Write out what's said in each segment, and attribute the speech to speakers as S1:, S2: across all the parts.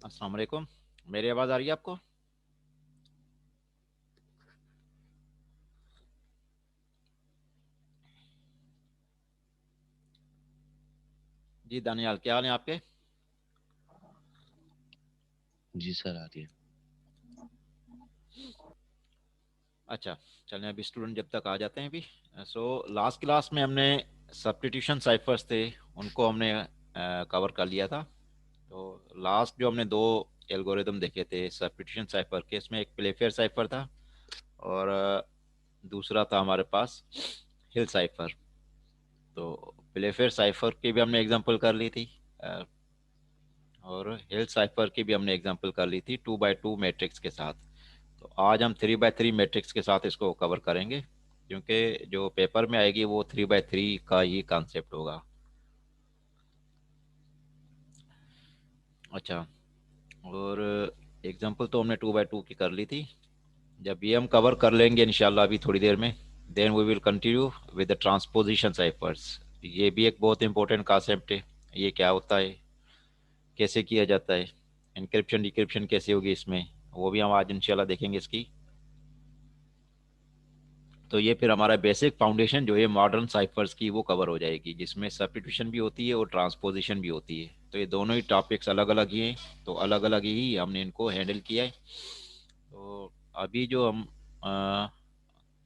S1: अस्सलाम वालेकुम। मेरी आवाज़ आ रही है आपको? जी दानियाल, क्या हाल है आपके?
S2: जी सर, आ रही है।
S1: अच्छा, चलें अभी स्टूडेंट जब तक आ जाते हैं अभी। सो लास्ट क्लास में हमने सब्स्टिट्यूशन साइफर्स थे, उनको हमने कवर कर लिया था। तो लास्ट जो हमने दो एल्गोरिदम देखे थे सब्स्टिट्यूशन साइफर के, इसमें एक प्लेफेयर साइफर था और दूसरा था हमारे पास हिल साइफर। तो प्लेफेयर साइफर की भी हमने एग्जांपल कर ली थी अ, और हिल साइफर की भी हमने एग्जांपल कर ली थी 2x2 मैट्रिक्स के साथ। तो आज हम 3x3 मैट्रिक्स के साथ इसको कवर करेंगे, क्योंकि जो पेपर में आएगी वो 3x3 का ही कॉन्सेप्ट होगा। अच्छा, और एग्जांपल तो हमने 2x2 की कर ली थी। जब ये हम कवर कर लेंगे इंशाल्लाह अभी थोड़ी देर में, then we will continue with the transposition ciphers. ये भी एक बहुत इंपॉर्टेंट कॉन्सेप्ट है। ये क्या होता है, कैसे किया जाता है, इंक्रिप्शन डिक्रिप्शन कैसे होगी इसमें, वो भी हम आज इंशाल्लाह देखेंगे इसकी। तो ये फिर हमारा बेसिक फाउंडेशन जो है मॉडर्न साइफर्स की वो कवर हो जाएगी, जिसमें सब्स्टिट्यूशन भी होती है और ट्रांसपोजिशन भी होती है। तो ये दोनों ही टॉपिक्स अलग अलग ही हैं, तो अलग अलग ही हमने इनको हैंडल किया है। तो अभी जो हम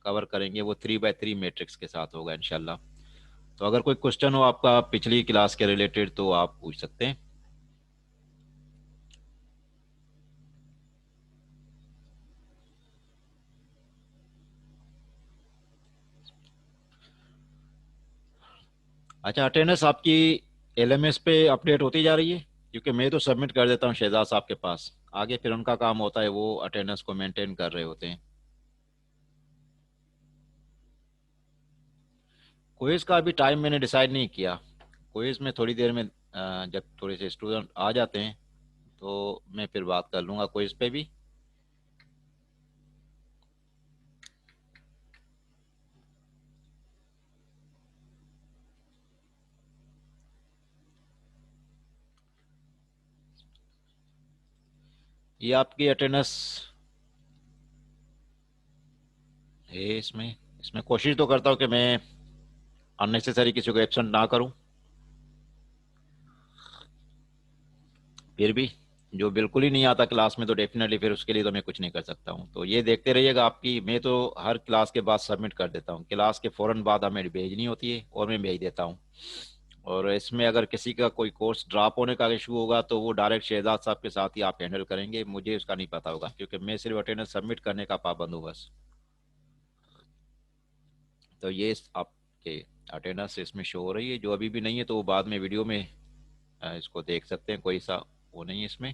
S1: कवर करेंगे वो 3x3 मैट्रिक्स के साथ होगा इंशाल्लाह। तो अगर कोई क्वेश्चन हो आपका पिछली क्लास के रिलेटेड तो आप पूछ सकते हैं। अच्छा, अटेंडेंस आपकी एलएमएस पे अपडेट होती जा रही है? क्योंकि मैं तो सबमिट कर देता हूँ शहजाद साहब के पास, आगे फिर उनका काम होता है, वो अटेंडेंस को मेंटेन कर रहे होते हैं। क्विज का अभी टाइम मैंने डिसाइड नहीं किया। क्विज में थोड़ी देर में जब थोड़े से स्टूडेंट आ जाते हैं तो मैं फिर बात कर लूँगा क्विज पे भी। ये आपकी अटेंडेंस है इसमें। इसमें कोशिश तो करता हूँ कि मैं अननेसेसरी किसी को एब्सेंट ना करूँ, फिर भी जो बिल्कुल ही नहीं आता क्लास में तो डेफिनेटली फिर उसके लिए तो मैं कुछ नहीं कर सकता हूँ। तो ये देखते रहिएगा आपकी, मैं तो हर क्लास के बाद सबमिट कर देता हूँ, क्लास के फ़ौरन बाद हमें भेजनी होती है और मैं भेज देता हूँ। और इसमें अगर किसी का कोई कोर्स ड्रॉप होने का इशू होगा तो वो डायरेक्ट शहजाद साहब के साथ ही आप हैंडल करेंगे, मुझे उसका नहीं पता होगा, क्योंकि मैं सिर्फ अटेंडेंस सबमिट करने का पाबंद हूँ बस। तो ये आपके अटेंडेंस इसमें शो हो रही है, जो अभी भी नहीं है तो वो बाद में वीडियो में इसको देख सकते हैं, कोई सा वो नहीं है इसमें।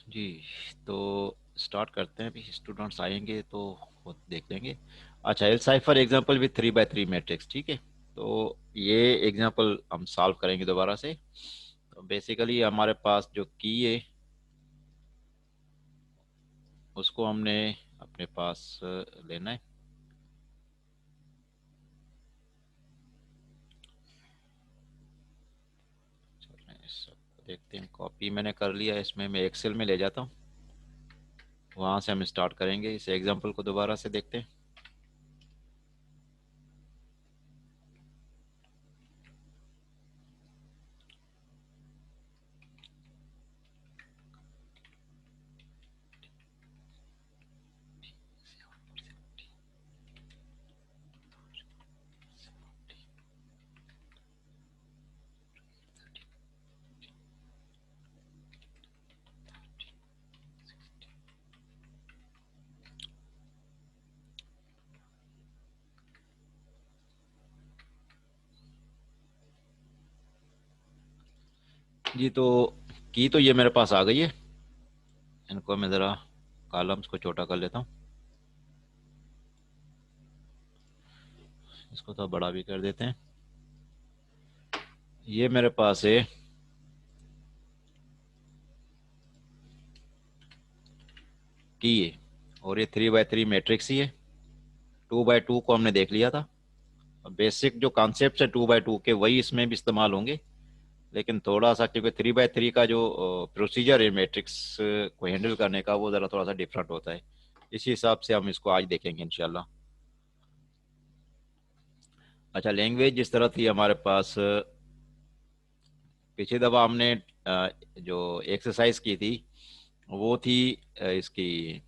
S1: जी, तो स्टार्ट करते हैं, अभी स्टूडेंट्स आएंगे तो वो देख लेंगे। अच्छा, L cipher example with 3x3 matrix, ठीक है। तो ये एग्जाम्पल हम सॉल्व करेंगे दोबारा से। तो बेसिकली हमारे पास जो की है उसको हमने अपने पास लेना है। चलें, इस सबको देखते हैं। कॉपी मैंने कर लिया है, इसमें मैं एक्सेल में ले जाता हूँ, वहाँ से हम स्टार्ट करेंगे। इस एग्जाम्पल को दोबारा से देखते हैं। जी, तो की तो ये मेरे पास आ गई है। इनको मैं ज़रा कॉलम्स को छोटा कर लेता हूँ, इसको तो बड़ा भी कर देते हैं। ये मेरे पास है की है, और ये 3x3 मैट्रिक्स ही है। 2x2 को हमने देख लिया था। बेसिक जो कॉन्सेप्ट है 2x2 के वही इसमें भी इस्तेमाल होंगे, लेकिन थोड़ा सा क्योंकि 3x3 का जो प्रोसीजर है मैट्रिक्स को हैंडल करने का वो ज़रा थोड़ा सा डिफरेंट होता है। इसी हिसाब से हम इसको आज देखेंगे इंशाल्लाह। अच्छा, लैंग्वेज जिस तरह थी हमारे पास, पिछली दफ़ा हमने जो एक्सरसाइज की थी वो थी इसकी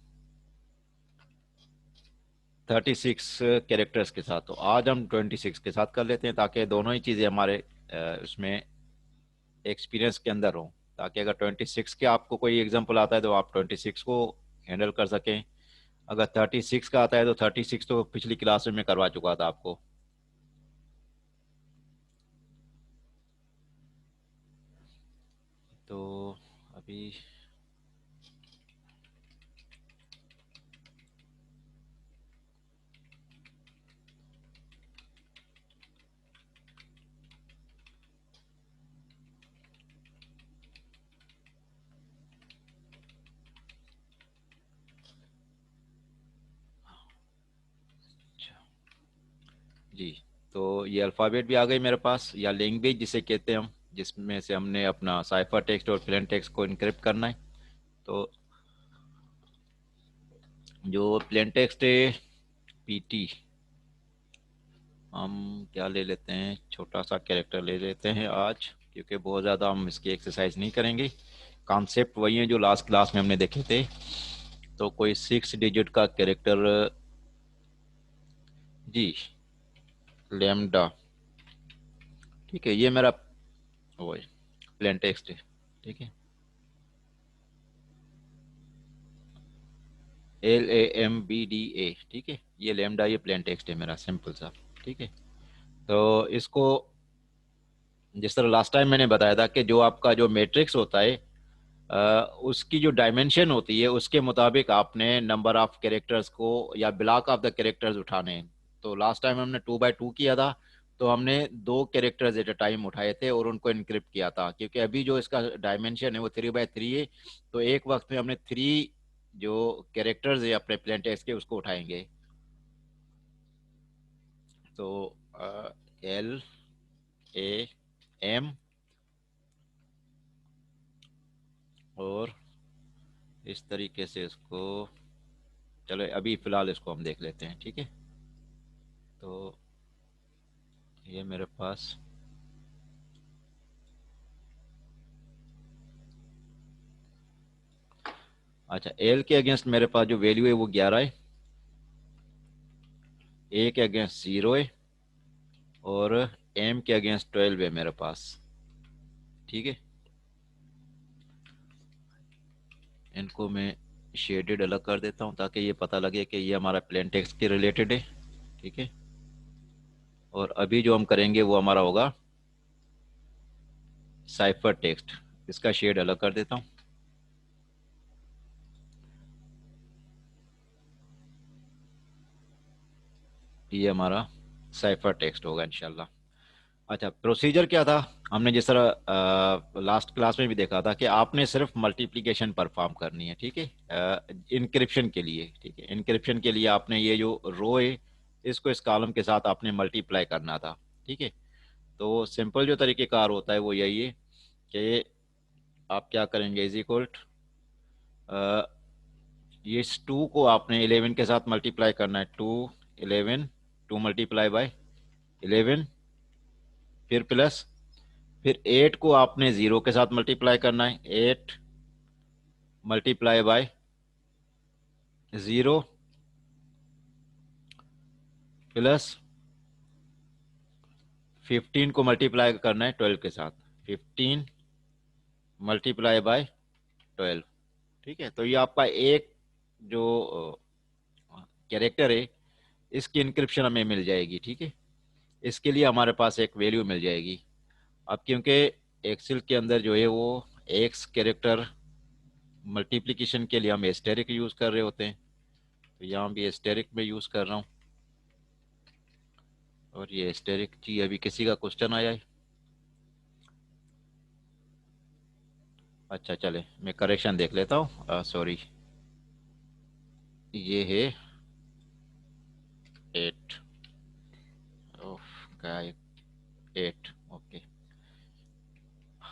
S1: 36 कैरेक्टर्स के साथ। तो आज हम 26 के साथ कर लेते हैं, ताकि दोनों ही चीज़ें हमारे उसमें एक्सपीरियंस के अंदर हो, ताकि अगर 26 के आपको कोई एग्जांपल आता है तो आप 26 को हैंडल कर सकें। अगर 36 का आता है तो 36 तो पिछली क्लास में मैं करवा चुका था आपको। तो अभी जी, तो ये अल्फ़ाबेट भी आ गई मेरे पास, या लैंग्वेज जिसे कहते हैं हम, जिसमें से हमने अपना साइफर टेक्स्ट और प्लेन टेक्स्ट को इनक्रिप्ट करना है। तो जो प्लेन टेक्स्ट है पीटी, हम क्या ले लेते हैं, छोटा सा कैरेक्टर ले लेते हैं आज, क्योंकि बहुत ज़्यादा हम इसकी एक्सरसाइज नहीं करेंगे। कॉन्सेप्ट वही है जो लास्ट क्लास में हमने देखे थे। तो कोई 6 डिजिट का कैरेक्टर, जी, लेमडा। ठीक है, ये मेरा वो है, प्लेन टेक्स्ट है। ठीक है, LAMBDA। ठीक है, ये लेमडा, ये प्लेन टेक्स्ट है मेरा, सिंपल सा। ठीक है, तो इसको जिस तरह लास्ट टाइम मैंने बताया था कि जो आपका जो मैट्रिक्स होता है उसकी जो डायमेंशन होती है उसके मुताबिक आपने नंबर ऑफ कैरेक्टर्स को या ब्लॉक ऑफ द कैरेक्टर्स उठाने हैं। तो लास्ट टाइम हमने 2x2 किया था, तो हमने 2 कैरेक्टर्स एट अ टाइम उठाए थे और उनको इनक्रिप्ट किया था, क्योंकि अभी जो इसका डायमेंशन है वो 3x3 है। तो एक वक्त में हमने 3 जो कैरेक्टर्स है अपने प्लेन टेक्स्ट के उसको उठाएंगे। तो LAM, और इस तरीके से इसको, चलो अभी फिलहाल इसको हम देख लेते हैं। ठीक है, तो ये मेरे पास, अच्छा, एल के अगेंस्ट मेरे पास जो वैल्यू है वो 11 है, ए के अगेंस्ट 0 है, और एम के अगेंस्ट 12 है मेरे पास। ठीक है, इनको मैं शेडेड अलग कर देता हूँ ताकि ये पता लगे कि ये हमारा प्लेन टेक्स्ट के रिलेटेड है। ठीक है, और अभी जो हम करेंगे वो हमारा होगा साइफर टेक्स्ट। इसका शेड अलग कर देता हूँ, ये हमारा साइफर टेक्स्ट होगा इंशाल्लाह। अच्छा, प्रोसीजर क्या था, हमने जिस तरह लास्ट क्लास में भी देखा था कि आपने सिर्फ मल्टीप्लिकेशन परफॉर्म करनी है। ठीक है, इनक्रिप्शन के लिए। ठीक है, इनक्रिप्शन के लिए आपने ये जो रो है इसको इस कॉलम के साथ आपने मल्टीप्लाई करना था। ठीक है, तो सिंपल जो तरीक़ेकार होता है वो यही है कि आप क्या करेंगे, इज इक्वल ये इस 2 को आपने 11 के साथ मल्टीप्लाई करना है। 2 11, 2 मल्टीप्लाई बाय 11, फिर प्लस, फिर 8 को आपने 0 के साथ मल्टीप्लाई करना है। 8 मल्टीप्लाई बाय 0, प्लस 15 को मल्टीप्लाई करना है 12 के साथ। 15 मल्टीप्लाई बाय 12। ठीक है, तो ये आपका एक जो कैरेक्टर है इसकी इंक्रिप्शन हमें मिल जाएगी। ठीक है, इसके लिए हमारे पास एक वैल्यू मिल जाएगी। अब क्योंकि एक्सेल के अंदर जो है वो एक्स कैरेक्टर मल्टीप्लिकेशन के लिए हम एस्टेरिक यूज़ कर रहे होते हैं, तो यहाँ भी एस्टेरिक में यूज़ कर रहा हूँ। और ये एस्टेरिक जी अभी किसी का क्वेश्चन आया है? अच्छा चले मैं करेक्शन देख लेता हूँ, सॉरी ये है 8। क्या 8? ओके।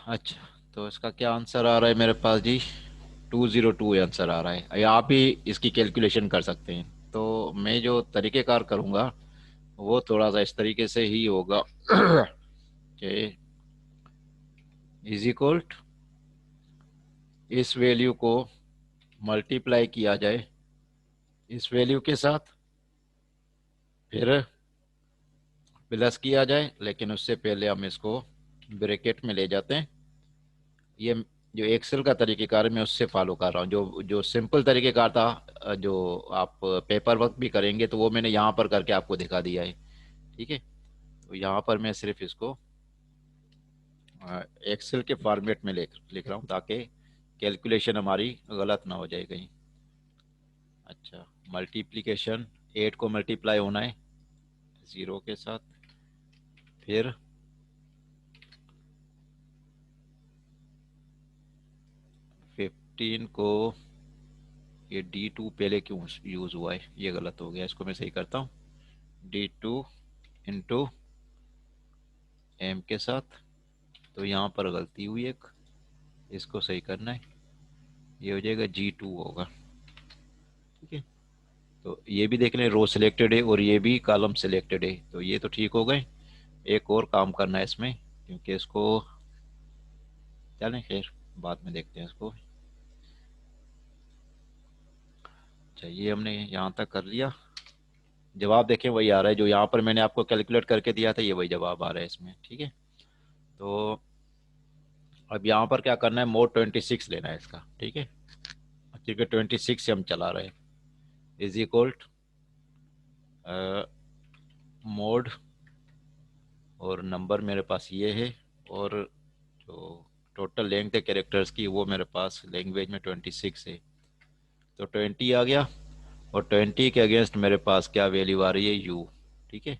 S1: अच्छा तो इसका क्या आंसर आ रहा है मेरे पास जी? 202 आंसर आ रहा है। या आप ही इसकी कैलकुलेशन कर सकते हैं। तो मैं जो तरीक़ेकार करूँगा वो थोड़ा सा इस तरीके से ही होगा कि इज इक्वल इस वैल्यू को मल्टीप्लाई किया जाए इस वैल्यू के साथ, फिर प्लस किया जाए, लेकिन उससे पहले हम इसको ब्रैकेट में ले जाते हैं। ये जो एक्सेल का तरीक़ेकार मैं उससे फॉलो कर रहा हूँ। जो जो सिंपल तरीक़ेकार था, जो आप पेपर वर्क भी करेंगे तो वो मैंने यहाँ पर करके आपको दिखा दिया है। ठीक है, तो यहाँ पर मैं सिर्फ इसको एक्सेल के फॉर्मेट में लिख रहा हूँ ताकि कैलकुलेशन हमारी गलत ना हो जाए कहीं। अच्छा, मल्टीप्लिकेशन 8 को मल्टीप्लाई होना है 0 के साथ, फिर 15 को, ये D2 पहले क्यों यूज़ हुआ है, ये गलत हो गया, इसको मैं सही करता हूँ। D2 इंटू एम के साथ, तो यहाँ पर गलती हुई एक, इसको सही करना है, ये हो जाएगा G2 होगा। ठीक है, तो ये भी देख लें रो सिलेक्टेड है और ये भी कॉलम सिलेक्टेड है, तो ये तो ठीक हो गए। एक और काम करना है इसमें, क्योंकि इसको चलें खैर बाद में देखते हैं इसको। अच्छा ये हमने यहाँ तक कर लिया। जवाब देखें वही आ रहा है जो यहाँ पर मैंने आपको कैलकुलेट करके दिया था, ये वही जवाब आ रहा है इसमें। ठीक है, तो अब यहाँ पर क्या करना है, मोड 26 लेना है इसका। ठीक है, क्योंकि 26 से हम चला रहे हैं, इज इक्वल मोड, और नंबर मेरे पास ये है, और जो टोटल लेंथ है कैरेक्टर्स की वो मेरे पास लैंग्वेज में 26 है, तो 20 आ गया। और 20 के अगेंस्ट मेरे पास क्या वैल्यू आ रही है, यू। ठीक है,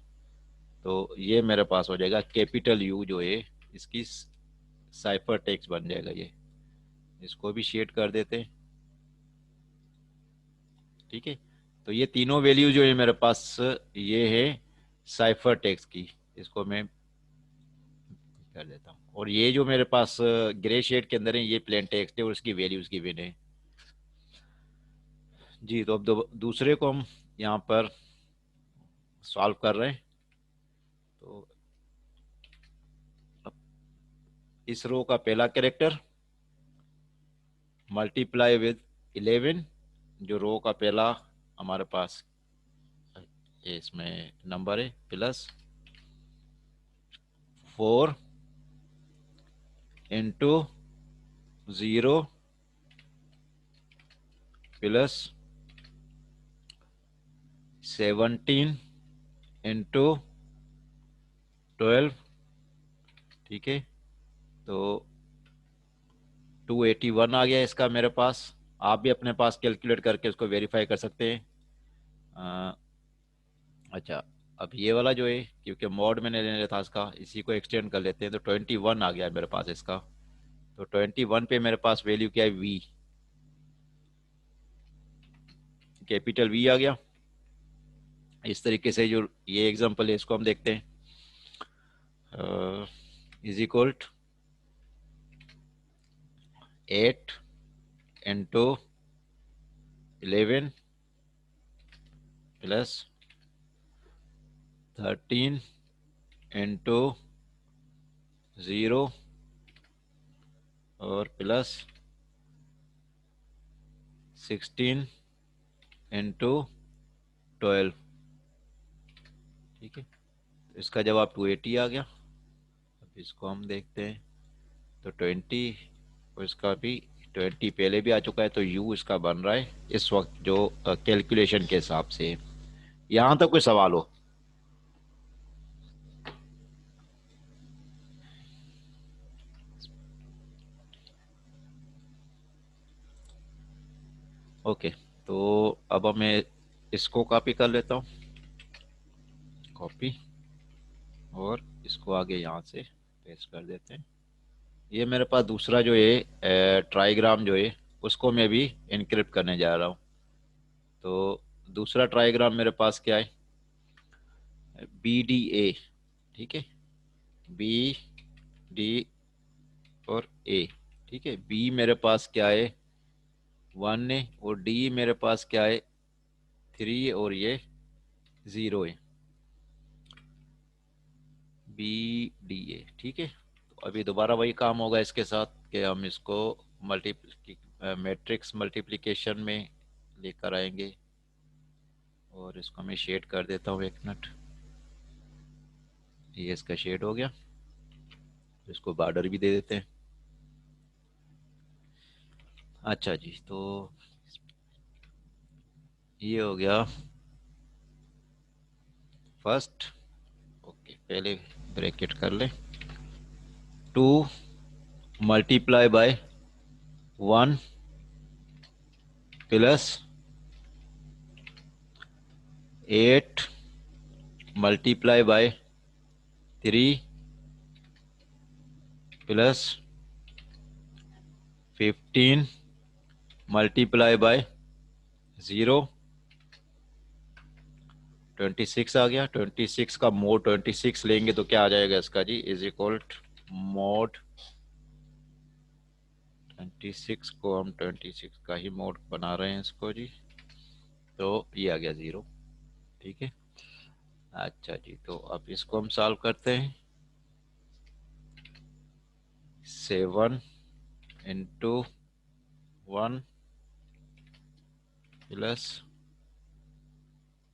S1: तो ये मेरे पास हो जाएगा कैपिटल यू जो है, इसकी साइफर टेक्स्ट बन जाएगा ये। इसको भी शेड कर देते हैं। ठीक है, तो ये तीनों वैल्यू जो है मेरे पास ये है साइफर टेक्स्ट की, इसको मैं कर देता हूँ। और ये जो मेरे पास ग्रे शेड के अंदर है ये प्लेन टेक्स्ट है और इसकी वैल्यूज गिवन है जी। तो अब दूसरे को हम यहाँ पर सॉल्व कर रहे हैं। तो अब इस रो का पहला कैरेक्टर मल्टीप्लाई विद 11, जो रो का पहला हमारे पास इसमें नंबर है, प्लस 4 इंटू 0 प्लस 17 इंटू 12। ठीक है, तो 281 आ गया इसका मेरे पास। आप भी अपने पास कैलकुलेट करके उसको वेरीफाई कर सकते हैं। अच्छा, अब ये वाला जो है क्योंकि मॉड मैंने लेना था इसका, इसी को एक्सटेंड कर लेते हैं, तो 21 आ गया मेरे पास इसका। तो 21 पे मेरे पास वैल्यू क्या है, वी, कैपिटल वी आ गया। इस तरीके से जो ये एग्जांपल है इसको हम देखते हैं। Is equal 8 into 11 plus 13 into 0 और प्लस 16 इंटू 12। ठीक है, तो इसका जवाब 280 आ गया। अब इसको हम देखते हैं, तो 20 और इसका भी 20 पहले भी आ चुका है, तो यू इसका बन रहा है इस वक्त जो कैलकुलेशन के हिसाब से। यहाँ तक कोई सवाल हो? ओके, तो अब मैं इसको कॉपी कर लेता हूँ, कॉपी, और इसको आगे यहाँ से पेस्ट कर देते हैं। ये मेरे पास दूसरा जो है ट्राइग्राम जो है उसको मैं भी इनक्रिप्ट करने जा रहा हूँ। तो दूसरा ट्राइग्राम मेरे पास क्या है, BDA, ठीक है, बी डी और ए, ठीक है। बी मेरे पास क्या है, 1 है, और डी मेरे पास क्या है, 3, और ये 0 है, BDA, ठीक है। तो अभी दोबारा वही काम होगा इसके साथ कि हम इसको मल्टीप्ली मैट्रिक्स मल्टीप्लिकेशन में लेकर आएंगे, और इसको मैं शेड कर देता हूँ, 1 मिनट। ये इसका शेड हो गया, इसको बॉर्डर भी दे देते हैं। अच्छा जी, तो ये हो गया फर्स्ट। ओके, पहले ब्रैकेट कर ले, 2 multiply by 1 plus 8 multiply by 3 plus 15 multiply by 0, 26 आ गया। 26 का मोड 26 लेंगे तो क्या आ जाएगा इसका जी, इज इक्वल मोड 26 को हम 26 का ही मोड बना रहे हैं इसको जी, तो ये आ गया 0, ठीक है। अच्छा जी, तो अब इसको हम सॉल्व करते हैं। 7 into 1 plus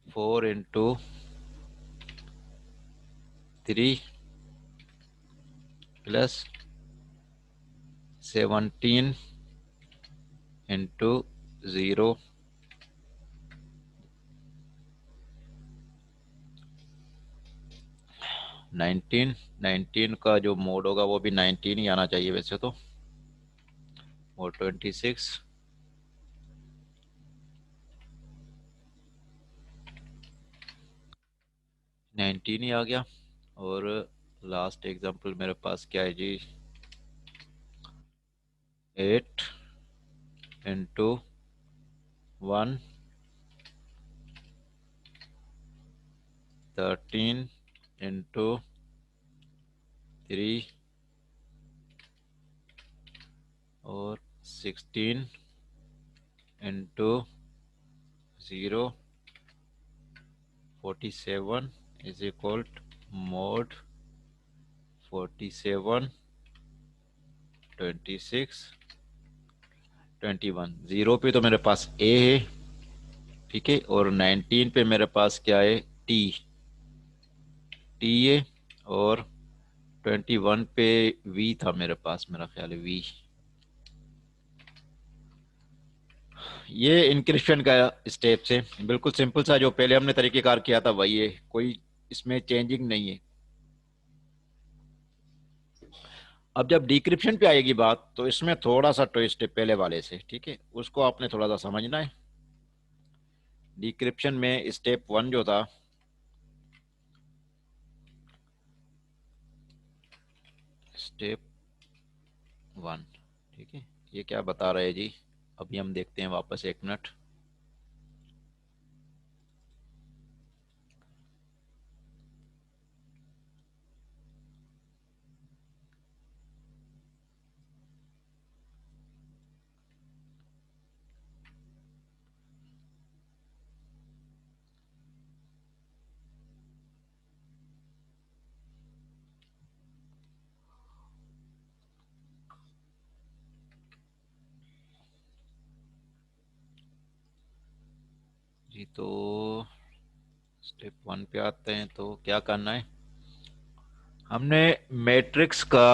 S1: 4 into 3 plus 17 into 0, 19 का जो मोड होगा वो भी 19 ही आना चाहिए वैसे तो, और 26, 19 ही आ गया। और लास्ट एग्जांपल मेरे पास क्या है जी, 8 इंटू 1, 13 इंटू 3, और 16 इंटू 0, 47 इज इक्वल मोड 47, 26, 21। 0 पे तो मेरे पास ए है, ठीक है, और 19 पे मेरे पास क्या है, टी, टी है, और 21 पे वी था मेरे पास, मेरा ख्याल है वी। ये इंक्रिप्शन का स्टेप से बिल्कुल सिंपल सा जो पहले हमने तरीकेकार किया था वही है, कोई इसमें चेंजिंग नहीं है। अब जब डिक्रिप्शन पे आएगी बात तो इसमें थोड़ा सा ट्विस्ट है पहले वाले से, ठीक है, उसको आपने थोड़ा सा समझना है। डिक्रिप्शन में स्टेप 1 जो था, स्टेप 1, ठीक है, ये क्या बता रहे हैं जी, अभी हम देखते हैं वापस, 1 मिनट। जी, तो स्टेप 1 पे आते हैं, तो क्या करना है, हमने मैट्रिक्स का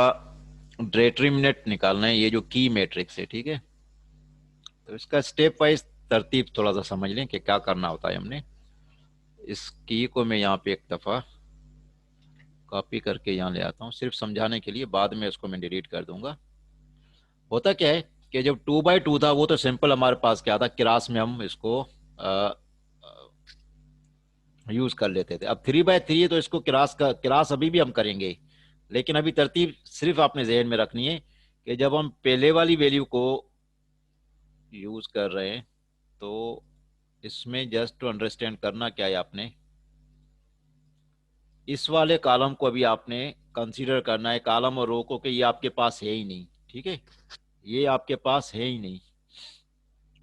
S1: डिटरमिनेंट निकालना है, ये जो की मैट्रिक्स है, ठीक है। तो इसका स्टेप वाइज तरतीब थोड़ा सा समझ लें कि क्या करना होता है हमने। इस की को मैं यहाँ पे एक दफ़ा कॉपी करके यहाँ ले आता हूँ सिर्फ समझाने के लिए, बाद में इसको मैं डिलीट कर दूंगा। होता क्या है, कि जब 2/2 था वो तो सिंपल हमारे पास क्या था, क्रास में हम इसको यूज कर लेते थे। अब 3/3 है तो इसको क्रास का क्रास अभी भी हम करेंगे, लेकिन अभी तरतीब सिर्फ आपने जहन में रखनी है कि जब हम पहले वाली वैल्यू को यूज कर रहे हैं तो इसमें जस्ट टू अंडरस्टैंड करना क्या है, आपने इस वाले कॉलम को अभी आपने कंसीडर करना है, कॉलम और रो को, कि ये आपके पास है ही नहीं। ठीक है, ये आपके पास है ही नहीं।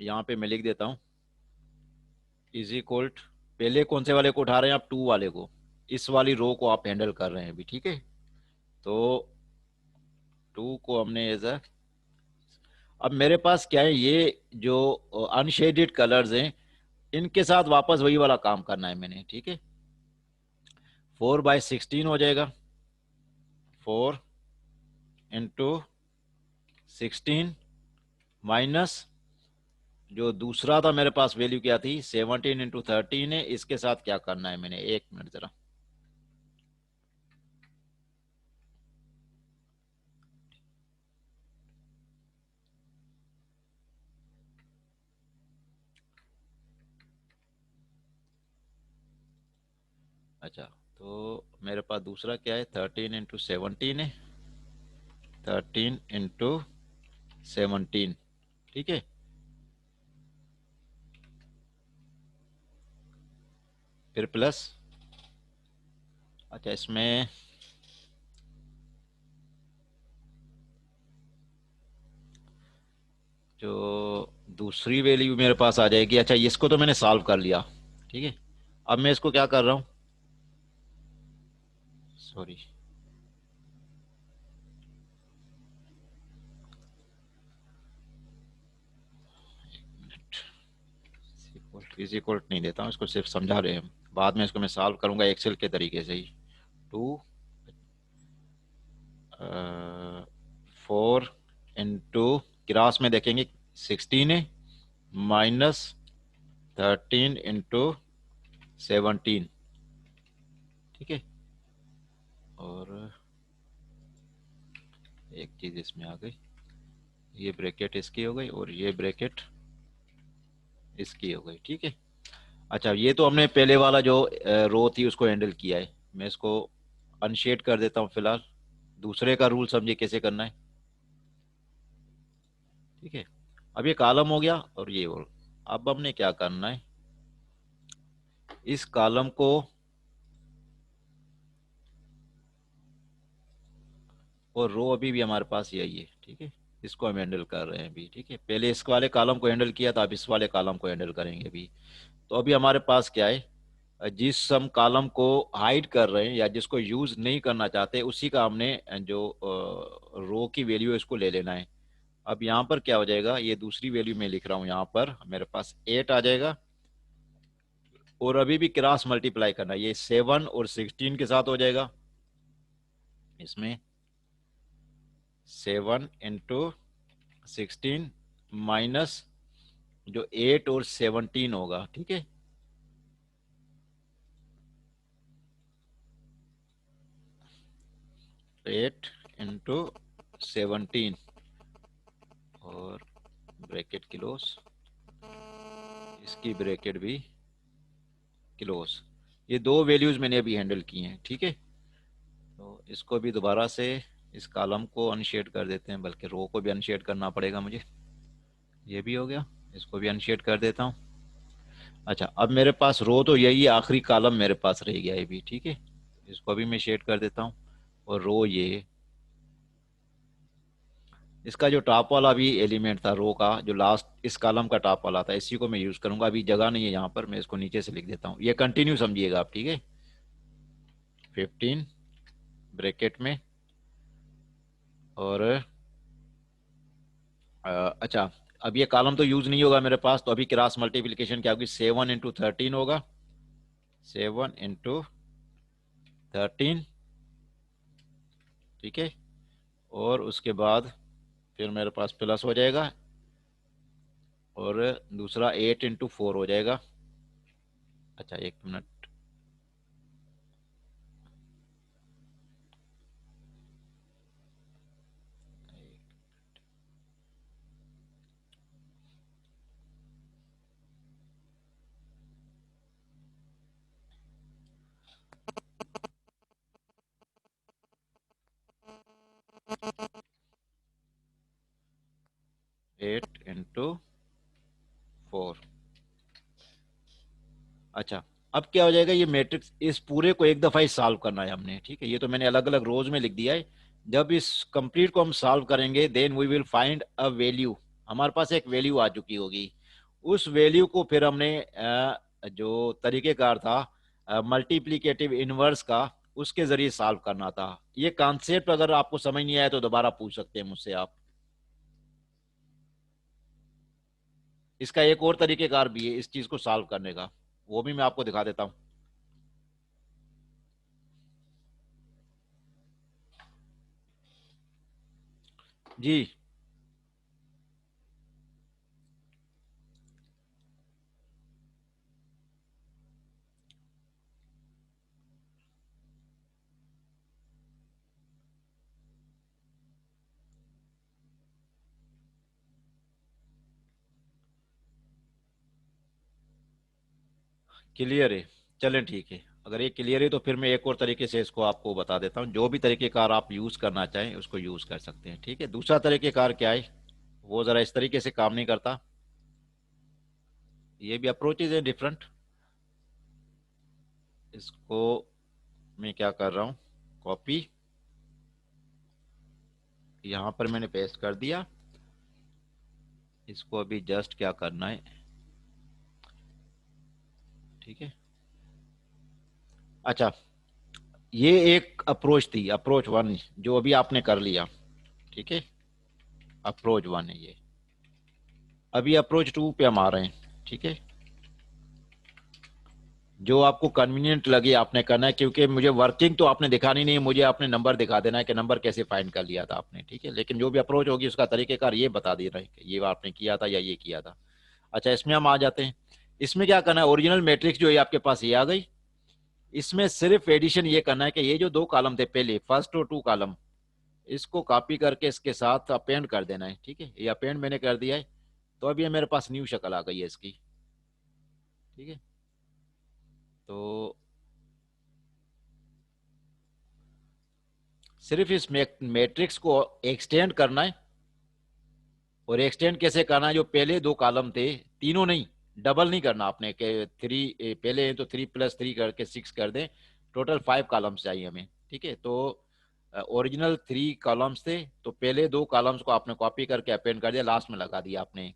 S1: यहाँ पे मैं लिख देता हूँ इज इक्वल, पहले कौन से वाले को उठा रहे हैं आप, 2 वाले को, इस वाली रो को आप हैंडल कर रहे हैं अभी। ठीक है, तो 2 को हमने एज अ, अब मेरे पास क्या है, ये जो अनशेडेड कलर्स हैं इनके साथ वापस वही वाला काम करना है मैंने। ठीक है, 4/16 हो जाएगा, 4 × 16 माइनस जो दूसरा था मेरे पास वैल्यू क्या थी, 17 × 13 है, इसके साथ क्या करना है मैंने, एक मिनट जरा। अच्छा, तो मेरे पास दूसरा क्या है, 13 × 17 है, 13 × 17। ठीक है, फिर प्लस, अच्छा इसमें जो दूसरी वैल्यू मेरे पास आ जाएगी, अच्छा इसको तो मैंने सॉल्व कर लिया। ठीक है, अब मैं इसको क्या कर रहा हूँ, सॉरी, इज इक्वल नहीं देता हूँ इसको, सिर्फ समझा रहे हैं हम, बाद में इसको मैं सॉल्व करूंगा एक्सेल के तरीके से ही। 2 4 क्रास में देखेंगे 16 है, माइनस 13 × 17। ठीक है, और एक चीज इसमें आ गई, ये ब्रैकेट इसकी हो गई और ये ब्रैकेट इसकी हो गई। ठीक है, अच्छा ये तो हमने पहले वाला जो रो थी उसको हैंडल किया है, मैं इसको अनशेड कर देता हूँ फिलहाल, दूसरे का रूल समझिए कैसे करना है। ठीक है, अब ये कॉलम हो गया और ये हो, अब हमने क्या करना है, इस कॉलम को और रो अभी भी हमारे पास यही है। ठीक है, इसको हम हैंडल कर रहे हैं अभी। ठीक है, पहले इस वाले कॉलम को हैंडल किया था, अब इस वाले कॉलम को हैंडल करेंगे अभी। तो अभी हमारे पास क्या है, जिस हम कॉलम को हाइड कर रहे हैं या जिसको यूज नहीं करना चाहते उसी का हमने जो रो की वैल्यू है इसको ले लेना है। अब यहाँ पर क्या हो जाएगा, ये दूसरी वैल्यू मैं लिख रहा हूँ, यहाँ पर मेरे पास 8 आ जाएगा, और अभी भी क्रॉस मल्टीप्लाई करना, ये 7 और 16 के साथ हो जाएगा। इसमें 7 × 16 माइनस जो 8 और 17 होगा। ठीक है, 8 × 17 और ब्रैकेट क्लोज, इसकी ब्रैकेट भी क्लोज। ये दो वैल्यूज मैंने अभी हैंडल की हैं। ठीक है, तो इसको भी दोबारा से, इस कॉलम को अनशेड कर देते हैं, बल्कि रो को भी अनशेड करना पड़ेगा मुझे। ये भी हो गया, इसको भी अनशेड कर देता हूँ। अच्छा, अब मेरे पास रो तो यही है, आखिरी कॉलम मेरे पास रह गया है भी। ठीक है, इसको भी मैं शेड कर देता हूँ, और रो ये है। इसका जो टॉप वाला भी एलिमेंट था रो का, जो लास्ट इस कॉलम का टॉप वाला था, इसी को मैं यूज करूंगा। अभी जगह नहीं है यहाँ पर, मैं इसको नीचे से लिख देता हूँ, ये कंटिन्यू समझिएगा आप। ठीक है, 15 ब्रैकेट में, और अच्छा अब ये कॉलम तो यूज नहीं होगा मेरे पास, तो अभी क्रॉस मल्टीप्लिकेशन क्या होगी, 7 × 13 होगा, 7 × 13। ठीक है, और उसके बाद फिर मेरे पास प्लस हो जाएगा, और दूसरा 8 × 4 हो जाएगा। अच्छा एक मिनट, अच्छा, अब क्या हो जाएगा, ये मैट्रिक्स इस पूरे को एक दफा ही सॉल्व करना है हमने, ठीक है। ये तो मैंने अलग अलग रोज में लिख दिया है। जब इस कंप्लीट को हम सॉल्व करेंगे then we will find a value. हमारे पास एक वैल्यू आ चुकी होगी। उस वैल्यू को फिर हमने जो तरीकेकार था मल्टीप्लिकेटिव इनवर्स का, उसके जरिए सॉल्व करना था। ये कॉन्सेप्ट अगर आपको समझ नहीं आया तो दोबारा पूछ सकते हैं मुझसे आप। इसका एक और तरीकेकार भी है इस चीज को सॉल्व करने का, वो भी मैं आपको दिखा देता हूँ। जी। क्लियर है। चलें ठीक है, अगर ये क्लियर है तो फिर मैं एक और तरीके से इसको आपको बता देता हूँ। जो भी तरीकेकार आप यूज़ करना चाहें उसको यूज़ कर सकते हैं, ठीक है। दूसरा तरीकेकार क्या है, वो ज़रा इस तरीके से काम नहीं करता। ये भी अप्रोचेज है डिफरेंट। इसको मैं क्या कर रहा हूँ, कॉपी, यहाँ पर मैंने पेस्ट कर दिया। इसको अभी जस्ट क्या करना है, ठीक है। अच्छा, ये एक अप्रोच थी, अप्रोच वन, जो अभी आपने कर लिया, ठीक है। अप्रोच वन है ये। अभी अप्रोच टू पे हम आ रहे हैं, ठीक है। जो आपको कन्वीनियंट लगे आपने करना है, क्योंकि मुझे वर्किंग तो आपने दिखानी नहीं है, मुझे आपने नंबर दिखा देना है कि नंबर कैसे फाइंड कर लिया था आपने, ठीक है। लेकिन जो भी अप्रोच होगी उसका तरीकेकार ये बता दे रहे हैं कि ये आपने किया था या ये किया था। अच्छा, इसमें हम आ जाते हैं। इसमें क्या करना है, ओरिजिनल मैट्रिक्स जो है आपके पास ये आ गई। इसमें सिर्फ एडिशन ये करना है कि ये जो दो कॉलम थे पहले, फर्स्ट और टू कॉलम, इसको कॉपी करके इसके साथ अपेंड कर देना है, ठीक है। ये अपेंड मैंने कर दिया है। तो अब ये मेरे पास न्यू शक्ल आ गई है इसकी, ठीक है। तो सिर्फ इस मैट्रिक्स को एक्सटेंड करना है। और एक्सटेंड कैसे करना है, जो पहले दो कॉलम थे, तीनों नहीं, डबल नहीं करना आपने कि थ्री, पहले हैं तो थ्री प्लस थ्री करके सिक्स कर दें। टोटल फाइव कॉलम्स चाहिए हमें, ठीक है। तो ओरिजिनल थ्री कॉलम्स थे, तो पहले दो कॉलम्स को आपने कॉपी करके अपेंड कर दिया, लास्ट में लगा दिया आपने।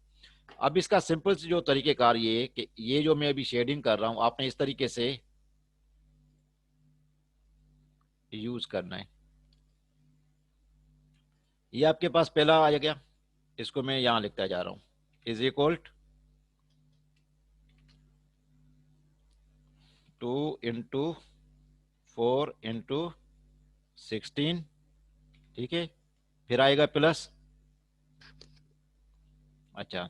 S1: अब इसका सिंपल से जो तरीकेकार ये है कि ये जो मैं अभी शेडिंग कर रहा हूं, आपने इस तरीके से यूज करना है। ये आपके पास पहला आ गया, इसको मैं यहां लिखता जा रहा हूं, is equal two into four into 16, ठीक है। फिर आएगा प्लस, अच्छा,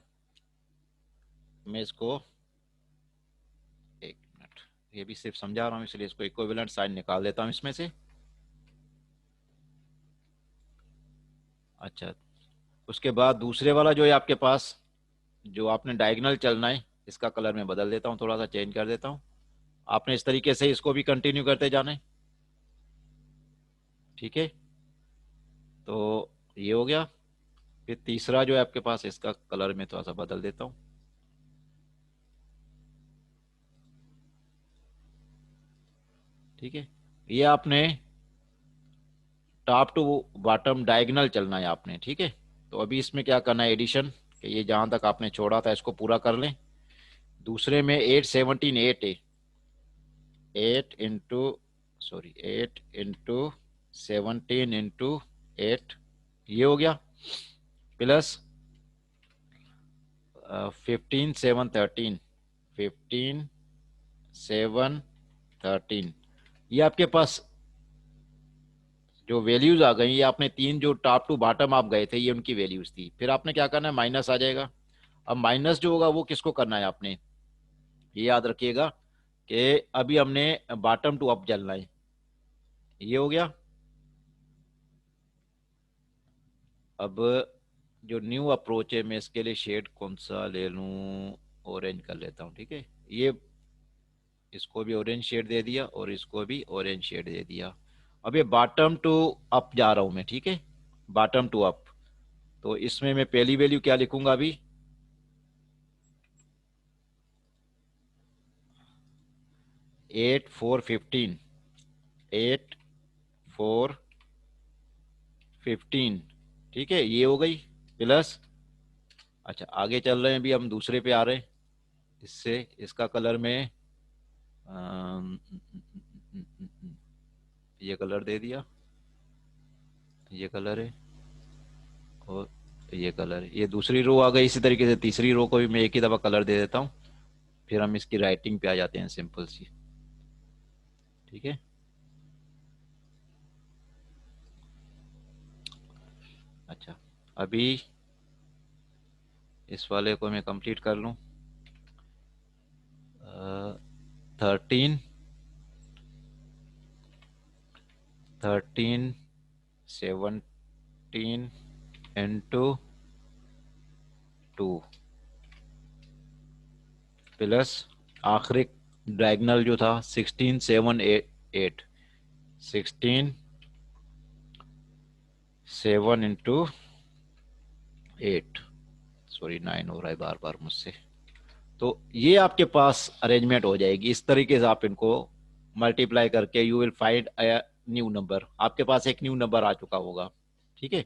S1: मैं इसको एक मिनट, ये भी सिर्फ समझा रहा हूँ इसलिए इसको इक्विवेलेंट साइन निकाल देता हूँ इसमें से। अच्छा, उसके बाद दूसरे वाला जो है आपके पास, जो आपने डायगोनल चलना है, इसका कलर मैं बदल देता हूँ, थोड़ा सा चेंज कर देता हूँ। आपने इस तरीके से इसको भी कंटिन्यू करते जाना है, ठीक है। तो ये हो गया। फिर तीसरा जो है आपके पास, इसका कलर मैं थोड़ा सा बदल देता हूँ, ठीक है। ये आपने टॉप टू बॉटम डायगोनल चलना है आपने, ठीक है। तो अभी इसमें क्या करना है, एडिशन, कि ये जहां तक आपने छोड़ा था इसको पूरा कर लें। दूसरे में 8 17 8 है, 8 इंटू, सॉरी 8 इंटू 17 इंटू 8, ये हो गया। प्लस 15 7 13, 15 7 13, ये आपके पास जो वैल्यूज आ गई, ये आपने तीन जो टॉप टू बॉटम आप गए थे, ये उनकी वैल्यूज थी। फिर आपने क्या करना है, माइनस आ जाएगा। अब माइनस जो होगा वो किसको करना है आपने, ये याद रखिएगा कि अभी हमने बॉटम टू अप चलना है, ये हो गया। अब जो न्यू अप्रोच है, मैं इसके लिए शेड कौन सा ले लूं, ऑरेंज कर लेता हूँ, ठीक है। ये इसको भी ऑरेंज शेड दे दिया और इसको भी ऑरेंज शेड दे दिया। अब ये बॉटम टू अप जा रहा हूं मैं, ठीक है, बॉटम टू अप। तो इसमें मैं पहली वैल्यू क्या लिखूंगा अभी, 8 4 15, 8 4 15, ठीक है, ये हो गई प्लस। अच्छा आगे चल रहे हैं, अभी हम दूसरे पे आ रहे हैं। इससे इसका कलर में अम, ये कलर दे दिया, ये कलर है, और ये कलर है। ये दूसरी रो आ गई। इसी तरीके से तीसरी रो को भी मैं एक ही दफ़ा कलर दे देता हूँ, फिर हम इसकी राइटिंग पे आ जाते हैं सिंपल सी। ठीक है। अच्छा अभी इस वाले को मैं कंप्लीट कर लूँ। 13 17 इंटू 2 प्लस आखिरी डायगनल जो था 16 7 8, 16 7 इंटू 8, सॉरी 9 हो रहा है बार बार मुझसे। तो ये आपके पास अरेंजमेंट हो जाएगी। इस तरीके से आप इनको मल्टीप्लाई करके you will find a new number. आपके पास एक न्यू नंबर आ चुका होगा। ठीक है।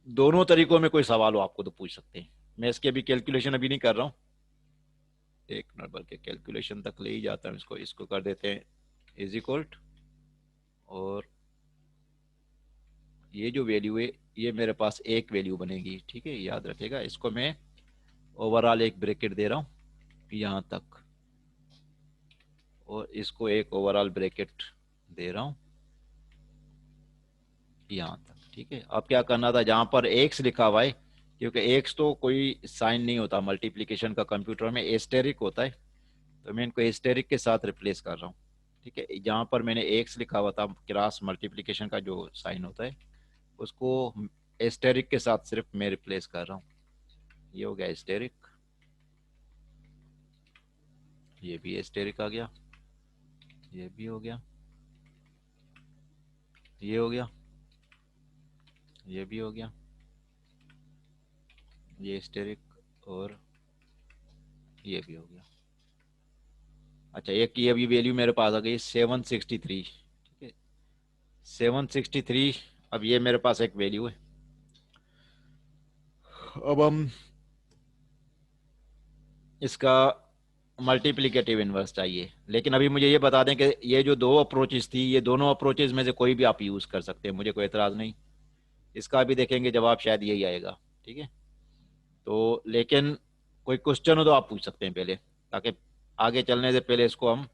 S1: दोनों तरीकों में कोई सवाल हो आपको तो पूछ सकते हैं। मैं इसके अभी कैलकुलेशन अभी नहीं कर रहा हूँ, एक नंबर के कैलकुलेशन तक ले ही जाता हूँ। इसको इसको कर देते हैं इज इक्वल, और ये जो वैल्यू है ये मेरे पास एक वैल्यू बनेगी। ठीक है, याद रखेगा। इसको मैं ओवरऑल एक ब्रैकेट दे रहा हूँ यहाँ तक, और इसको एक ओवरऑल ब्रैकेट दे रहा हूँ यहाँ तक। ठीक है। अब क्या करना था, जहाँ पर एक्स लिखा हुआ है, क्योंकि एक्स तो कोई साइन नहीं होता मल्टीप्लिकेशन का, कंप्यूटर में एस्टेरिक होता है, तो मैं इनको एस्टेरिक के साथ रिप्लेस कर रहा हूँ। ठीक है। जहाँ पर मैंने एक्स लिखा हुआ था, क्रॉस मल्टीप्लिकेशन का जो साइन होता है, उसको एस्टेरिक के साथ सिर्फ मैं रिप्लेस कर रहा हूँ। ये हो गया एस्टेरिक, ये भी एस्टेरिक आ गया, ये भी हो गया, ये हो गया, ये भी हो गया, ये एस्टेरिक, और ये भी हो गया। अच्छा एक ये अभी वैल्यू मेरे पास आ गई 763। ठीक है, 763। अब ये मेरे पास एक वैल्यू है। अब हम इसका मल्टीप्लिकेटिव इनवर्स चाहिए, लेकिन अभी मुझे ये बता दें कि ये जो दो अप्रोचेस थी, ये दोनों अप्रोचेस में से कोई भी आप यूज़ कर सकते हैं, मुझे कोई एतराज़ नहीं। इसका भी देखेंगे जवाब शायद यही आएगा। ठीक है। तो लेकिन कोई क्वेश्चन हो तो आप पूछ सकते हैं पहले, ताकि आगे चलने से पहले इसको हम।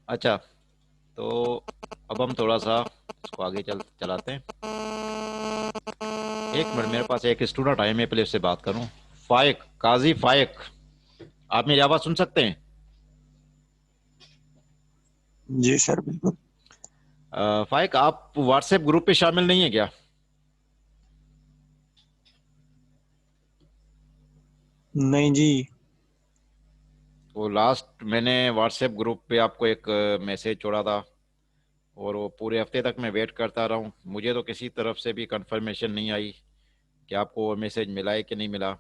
S1: अच्छा तो अब हम थोड़ा सा इसको आगे चलाते हैं। एक मिनट, मेरे पास एक स्टूडेंट आए, मैं पहले उससे बात करूं। फाइक, काजी फाइक, आप मेरी आवाज़ सुन सकते हैं?
S3: जी सर बिल्कुल।
S1: फाइक, आप व्हाट्सएप ग्रुप पे शामिल नहीं है क्या?
S3: नहीं जी।
S1: वो लास्ट मैंने व्हाट्सएप ग्रुप पे आपको एक मैसेज छोड़ा था, और वो पूरे हफ्ते तक मैं वेट करता रहा हूँ। मुझे तो किसी तरफ से भी कंफर्मेशन नहीं आई कि आपको वो मैसेज मिला है कि नहीं मिला।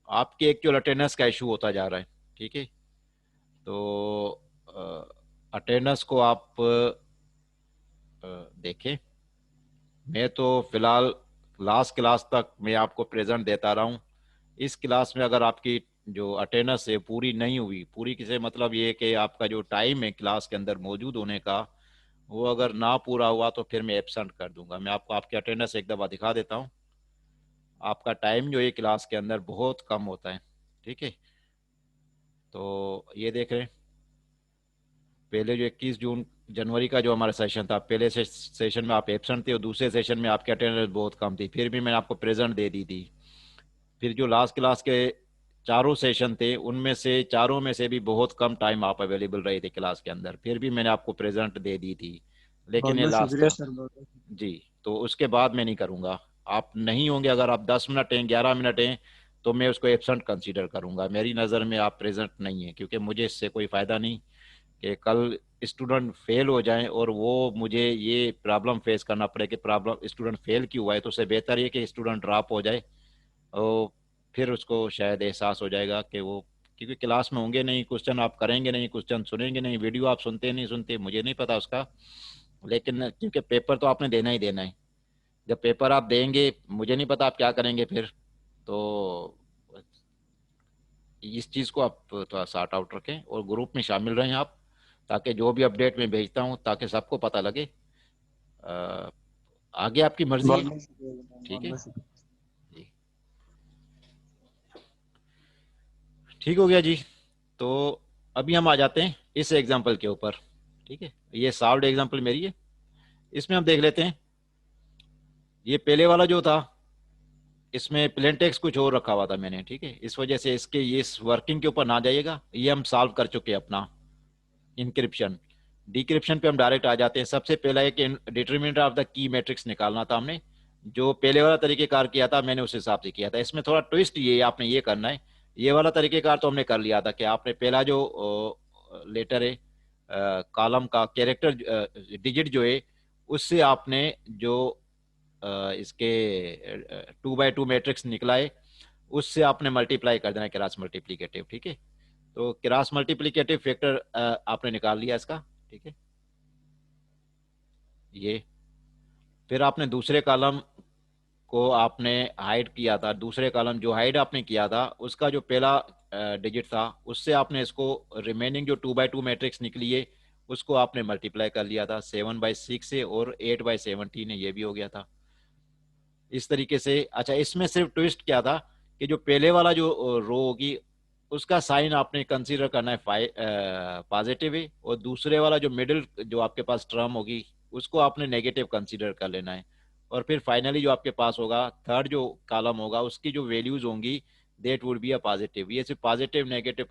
S1: आपके एक्चुअल अटेंडेंस का इशू होता जा रहा है, ठीक है। तो अटेंडेंस को आप देखें। मैं तो फिलहाल लास्ट क्लास तक मैं आपको प्रेजेंट देता रहा हूँ। इस क्लास में अगर आपकी जो अटेंडेंस है पूरी नहीं हुई, पूरी किसे मतलब ये कि आपका जो टाइम है क्लास के अंदर मौजूद होने का, वो अगर ना पूरा हुआ तो फिर मैं एब्सेंट कर दूंगा। मैं आपको आपकी अटेंडेंस एक दफ़ा दिखा देता हूँ। आपका टाइम जो है क्लास के अंदर बहुत कम होता है, ठीक है। तो ये देख रहे हैं, पहले जो 21 जून जनवरी का जो हमारा सेशन था, पहले सेशन में आप एब्सेंट थे और दूसरे सेशन में आपकी अटेंडेंस बहुत कम थी, फिर भी मैंने आपको प्रेजेंट दे दी थी। फिर जो लास्ट क्लास के चारों सेशन थे, उनमें से चारों में से भी बहुत कम टाइम आप अवेलेबल रहे थे क्लास के अंदर, फिर भी मैंने आपको प्रेजेंट दे दी थी। लेकिन
S3: बहुत
S1: ये
S3: बहुत
S1: लास्ट
S3: शुक्रिया
S1: था
S3: सर, बहुत बहुत
S1: जी। तो उसके बाद मैं नहीं करूँगा। आप नहीं होंगे, अगर आप 10 मिनट हैं, 11 मिनट हैं, तो मैं उसको एब्सेंट कंसीडर करूँगा। मेरी नज़र में आप प्रेजेंट नहीं है, क्योंकि मुझे इससे कोई फ़ायदा नहीं कि कल स्टूडेंट फेल हो जाए और वो मुझे ये प्रॉब्लम फेस करना पड़े कि प्रॉब्लम स्टूडेंट फेल क्यों हुआ है। तो उससे बेहतर ये कि स्टूडेंट ड्रॉप हो जाए और फिर उसको शायद एहसास हो जाएगा कि वो, क्योंकि क्लास में होंगे नहीं, क्वेश्चन आप करेंगे नहीं, क्वेश्चन सुनेंगे नहीं, वीडियो आप सुनते नहीं सुनते मुझे नहीं पता उसका, लेकिन क्योंकि पेपर तो आपने देना ही देना है। जब पेपर आप देंगे, मुझे नहीं पता आप क्या करेंगे फिर। तो इस चीज़ को आप थोड़ा सॉर्ट आउट रखें और ग्रुप में शामिल रहें आप, ताकि जो भी अपडेट मैं भेजता हूँ ताकि सबको पता लगे। अ, आगे आपकी मर्जी
S3: बहुत
S1: है,
S3: बहुत शुक्रिया जनाब,
S1: ठीक
S3: बहुत
S1: है
S3: बहुत शुक्रिया।
S1: जी। ठीक हो गया जी। तो अभी हम आ जाते हैं इस एग्जाम्पल के ऊपर, ठीक है। ये सॉल्व्ड एग्जाम्पल मेरी है। इसमें हम देख लेते हैं, ये पहले वाला जो था, इसमें प्लेन टेक्स्ट कुछ और रखा हुआ था मैंने, ठीक है। इस वजह से इसके ये इस वर्किंग के ऊपर ना जाइएगा, ये हम सॉल्व कर चुके हैं अपना इंक्रिप्शन। डिक्रिप्शन पे हम डायरेक्ट आ जाते हैं। सबसे पहला एक determinant of the key matrix निकालना था हमने, जो पहले वाला तरीकेकार किया था मैंने उस हिसाब से किया था। इसमें थोड़ा ट्विस्ट ये आपने ये करना है, ये वाला तरीकेकार तो हमने कर लिया था कि आपने पहला जो लेटर है कॉलम का कैरेक्टर डिजिट जो है, उससे आपने जो इसके 2 बाय 2 मैट्रिक्स निकला है, उससे आपने मल्टीप्लाई कर देना है क्रॉस मल्टीप्लीकेटिव, ठीक है। तो क्रॉस मल्टीप्लीकेटिव फैक्टर आपने निकाल लिया इसका, ठीक है। ये फिर आपने दूसरे कॉलम को आपने हाइड किया था, दूसरे कॉलम जो हाइड आपने किया था उसका जो पहला डिजिट था, उससे आपने इसको रिमेनिंग जो 2 बाय 2 मैट्रिक्स निकली है उसको आपने मल्टीप्लाई कर लिया था 7/6 से, और 8/17 है, ये भी हो गया था इस तरीके से। अच्छा, इसमें सिर्फ ट्विस्ट क्या था कि जो पहले वाला जो रो होगी उसका साइन आपने कंसीडर करना है पॉजिटिव है, और दूसरे वाला जो मिडिल जो आपके पास टर्म होगी उसको आपने नेगेटिव कंसीडर कर लेना है। और फिर फाइनली जो आपके पास होगा थर्ड जो कॉलम होगा उसकी जो वैल्यूज होंगी, that would be a positive. ये सिर्फ पॉजिटिव नेगेटिव